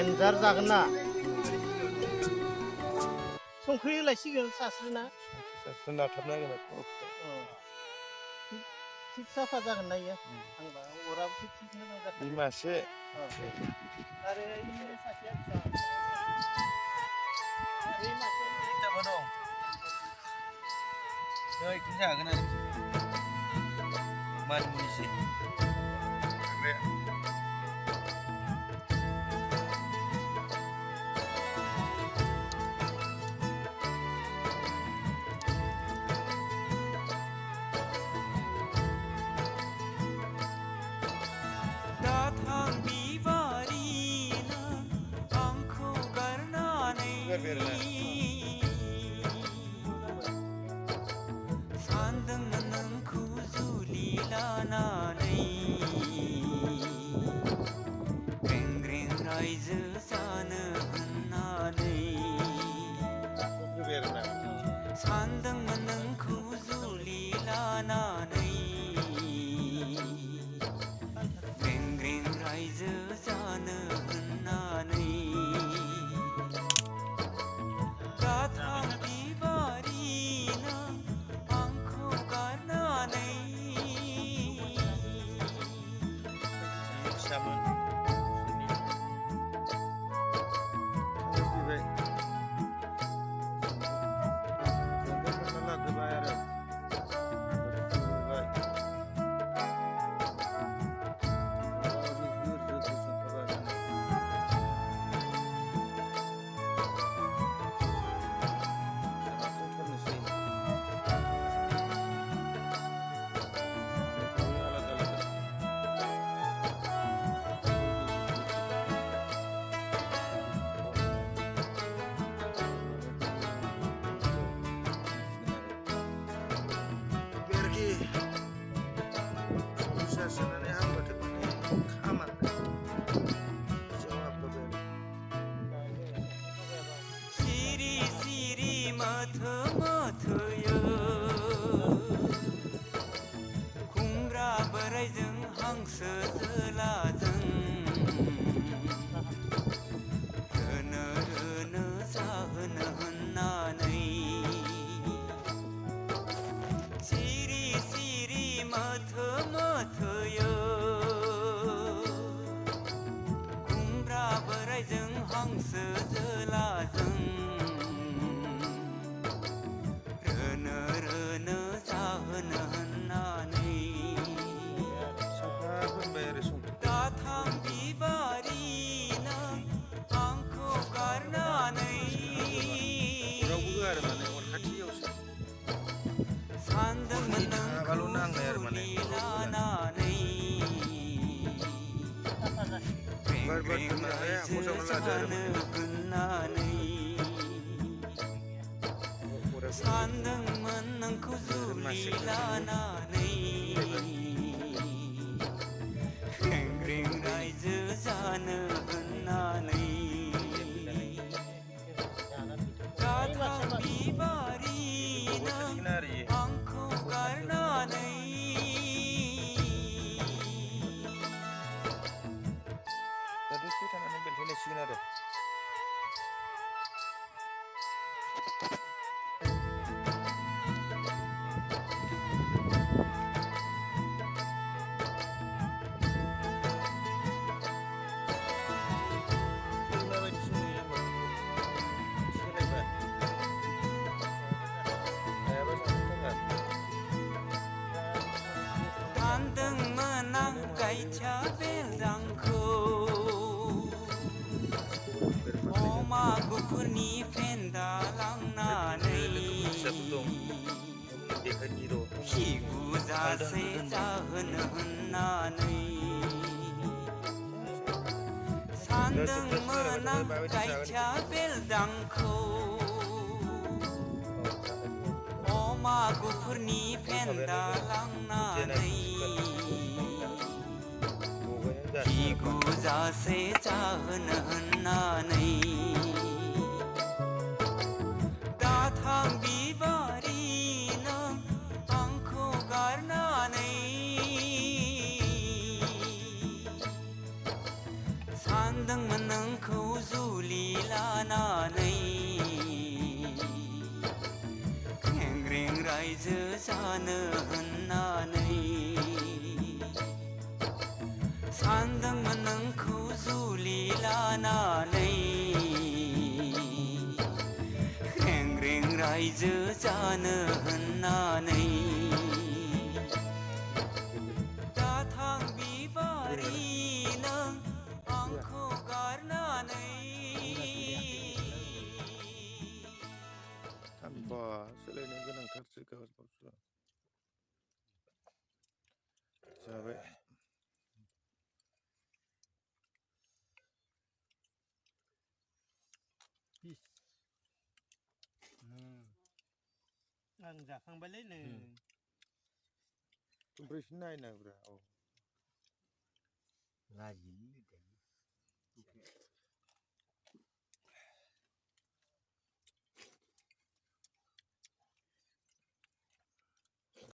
देन्जार जागोन ना संख्रि होलायसिगोन सास्रिना नाथाबना होगोन थिग साफा जागोन ना इयो आंबा अराबो थिग मोजां जागोन बे मासे आरो इ सासेया फिसा बे मासेया दाबो दं इदिनो जागोन आरो मानमुनिसे सान्दोंमोन नोंखौ जुलि लानानै ग्रें ग्रें रायजो जानो होननानै सान्दोंमोन नोंखौ जुलि लानानै ग्रें ग्रें रायजो जानो होननानै खुमब्रा बोराइजों हांसो जोलाजों रोनो रोनो जाहोनो होननानै सिरि सिरि मोथो मोथोयो खुमब्रा बोराइजों हांसो जोलाजों सान्दोंमोन नोंखौ जुलि लानानै ग्रें ग्रें रायजो जानो होननानै सान्दोंमोन नोंखौ जुलि लानानै ग्रें ग्रें रायजो जानो होननानै गाथां बिबारिनो आंखौ गारनानै दसे थानानै बेलथायलायसिगोन आरो सान्दोंमोन आं गायथिया बेलदांखौ अमा गुफुरनि फेन्दा लांनानै खिगुजासे जाहोनो होननानै सान्दोंमोन आं गायथिया बेलदांखौ अमा गुफुरनि फेन्दा लांनानै खिगुजासे जाहोनो होननानै दाथां बिबारिनो आंखौ गारनानै सान्दोंमोन नोंखौ गारनानै खेंग्रें रायजो जानो होननानै सानदोंमोन नोंखौ जुलि लानानै खेंग्रें रायजो जानो होननानै दाथां बिबारि नों आंखौ गारनानै थामहिनबा सोलायनो गोनांथारसो गावसोर जाबाय आं जाखांबायलै नै ओमफ्रायसो नायनांगौब्रा औ लाजियो